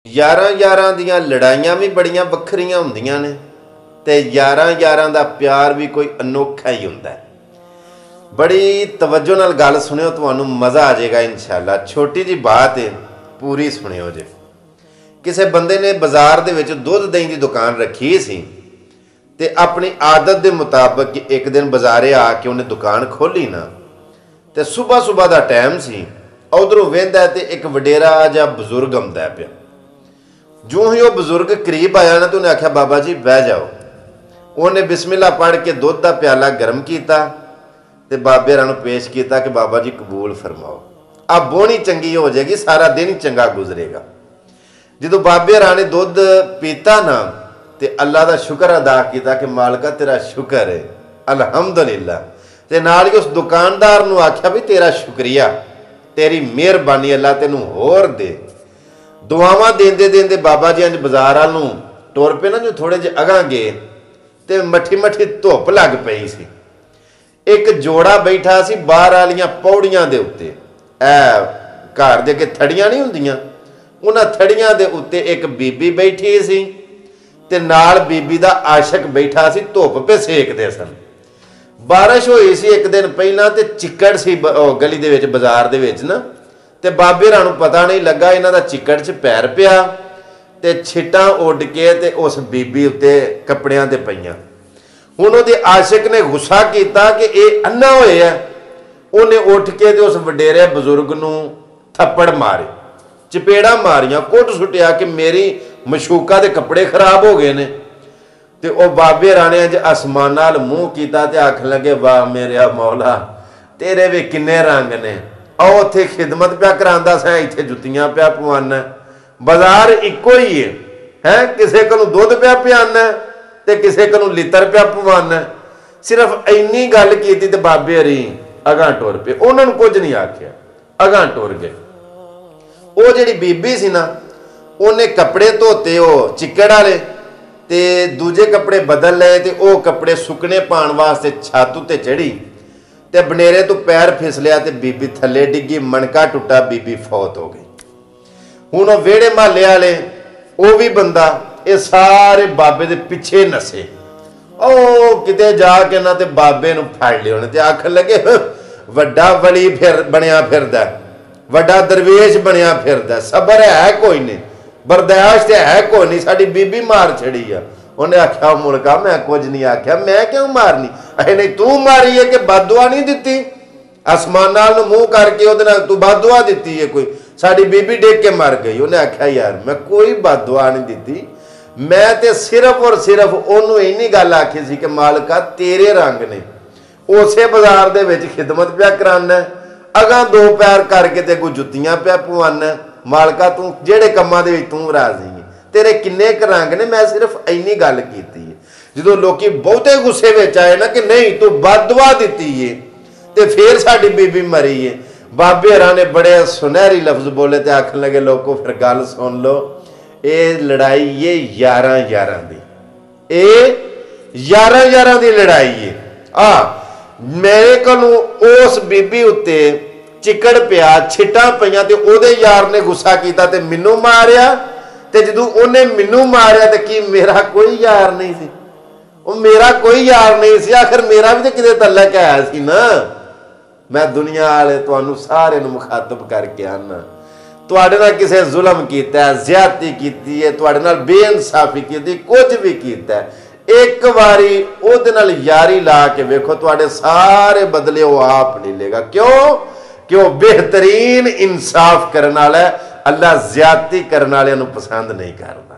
यारां यारां दियां लड़ाइयां भी बड़ियां वखरियां हुंदियां ने ते यारां यारां दा प्यार भी कोई अनोखा ही हुंदा है। बड़ी तवज्जो नाल गल सुनियो, तुहानू मज़ा आ जाएगा इंशाअल्लाह। छोटी जी बात है, पूरी सुनियो जे। किसी बंदे ने बाजार दे विच दुध दही की दुकान रखी सी ते अपनी आदत के मुताबिक एक दिन बाजारे आके उन्हें दुकान खोली ना, ते सुबह सुबह का टाइम सी। उधरों वेंदा ते एक वडेरा जा बजुर्ग आंदा पिया। जो ही वह बजुर्ग करीब आया ना, तो उन्हें आख्या बाबा जी बह जाओ। उन्हें बिस्मिल्लाह पढ़ के दुध का प्याला गर्म किया ते बाबे रानू पेश किया कि बाबा जी कबूल फरमाओ, अब बोनी चंगी हो जाएगी, सारा दिन ही चंगा गुजरेगा। जो बाबे राने दुध पीता ना, ते अल्लाह का शुक्र अदा किया कि मालका तेरा शुक्र है, अलहमदुलिल्लाह। ते नाल ही उस दुकानदार नू आख्या भी तेरा शुक्रिया, तेरी मेहरबानी, अल्लाह तेनू होर दे। दुआवां देंदे देंदे बाबा जी अंज बाजार वाल नूं टुर पे ना, जो थोड़े जे अगां गए ते मठी मठी धुप लग पई सी। एक जोड़ा बैठा सी बाहर वालियां पौड़ियां दे उत्ते, घर दे अगे थड़ियां नहीं हुंदियां, उन्हां थड़ियां दे उत्ते एक बीबी बैठी सी ते नाल बीबी दा आशक बैठा सी। धुप पे सेकदे सन। बारिश होई सी एक दिन पहलां ते चिक्कड़ सी गली दे विच बाजार दे विच ना, ते बाबे रानू पता नहीं लगा, इन्हां दा चिक्कड़ च पैर पिया ते छिटां उड़ के ते उस बीबी उत्ते कपड़ियां ते पईयां। हुण उहदे आशिक ने गुस्सा किया कि ये अन्ना होया। उन्हें उठ के ते उस वडेरे बजुर्ग नूं थप्पड़ मारे, चपेड़ा मारियां, कुट सुटिया कि मेरी मशूका दे कपड़े खराब हो गए ने। ते ओ बाबे राणे अज आसमान नाल मूँह किया ते आखन लगे, वाह मेरे मौला, तेरे भी किन्ने रंग ने। आओ उत्थे खिदमत पिया करांदा सा, इत्थे जुत्तियां पिया पवाना। बाजार इको ही है, किसी को दुध पिया पियाना ते किसी को लितर पिया पवाना। सिर्फ इन्नी गल की ते बाबे हरी अगां टुर पे, उन्होंने कुछ नहीं आख्या, अगां टुर गए। वो जिहड़ी बीबी सी ना, उन्हें कपड़े धोते वो चिक्कड़ वाले ते दूजे कपड़े बदल ले ते वो कपड़े सुकने पाने वास्ते छत उत्ते चढ़ी ते बनेरे तो पैर फिसलिया ते बीबी थले डिग्गी, मनका टुटा, बीबी फौत हो गई। हुण वेड़े महल्ले वाले वो भी बंदा, ये सारे बाबे दे पिछे नसे। ओ किते जाके ना ते बाबे नूं फड़ लिया उन्हें ते आखन लगे, वड्डा वली फिर बनिया फिरदा, वड्डा दरवेश बनिया फिरदा, सबर है कोई नहीं, बर्दाश्त है कोई नहीं, साडी बीबी मार छड़ी आ। उन्हें आख्या मुल्का मैं कुछ नहीं आख्या, मैं क्यों मारनी? अहे नहीं तू मारी है कि बददुआ नहीं दिती? आसमान नाल मुंह करके उहदे नाल तू बददुआ दिती है कोई? साडी बीबी डेग के मर गई। उन्हें आख्या यार मैं कोई बददुआ नहीं दिती, मैं ते सिर्फ और सिर्फ उन्होंने इन्नी गल आखी सी कि मालका तेरे रंग ने, उसे बाजार दे विच खिदमत पिया कराना, अगां दो पैर करके ते कोई जुत्तियां पिया पवाना। मालका तू जेड़े कम्मां दे विच तू राजी है, तेरे किन्ने क रंग ने, मैं सिर्फ इन्नी गल कीती है। जो लोग बहुते गुस्से में आए ना कि नहीं तू बददुआ दिती है ते फिर साडी बीबी मरी है, बाबे हरां ने बड़े सुनहरी लफ्ज बोले ते आखन लगे, लोगों फिर गल सुन लो, ये लड़ाई ये यारां यारां दी, ये यारां यारां दी लड़ाई है। मेरे कोलों उस बीबी उत्ते चिक्कड़ पिया, छिटां पईयां ते ओहदे यार ने गुस्सा किया ते मैनू मारिया, ते जदों उन्हें मैनू मारिया ते की मेरा कोई यार नहीं सी? वो मेरा कोई यार नहीं सी, आखिर मेरा भी तो किते तलक आया सी ना। मैं दुनिया वाले तुहानू सारे नू मुखातब करके आना, तुहाडे नाल किसे जुल्म कीता है, ज्यादती कीती है, तुहाडे नाल बेइंसाफी कीती, कुछ भी कीता है, एक बारी उहदे नाल यारी ला के वेखो, तुहाडे सारे बदले वो आप नहीं लेगा। क्यों? कि वो बेहतरीन इंसाफ करने वाला है। अल्लाह ज्यादती करने वाले नू पसंद नहीं करता।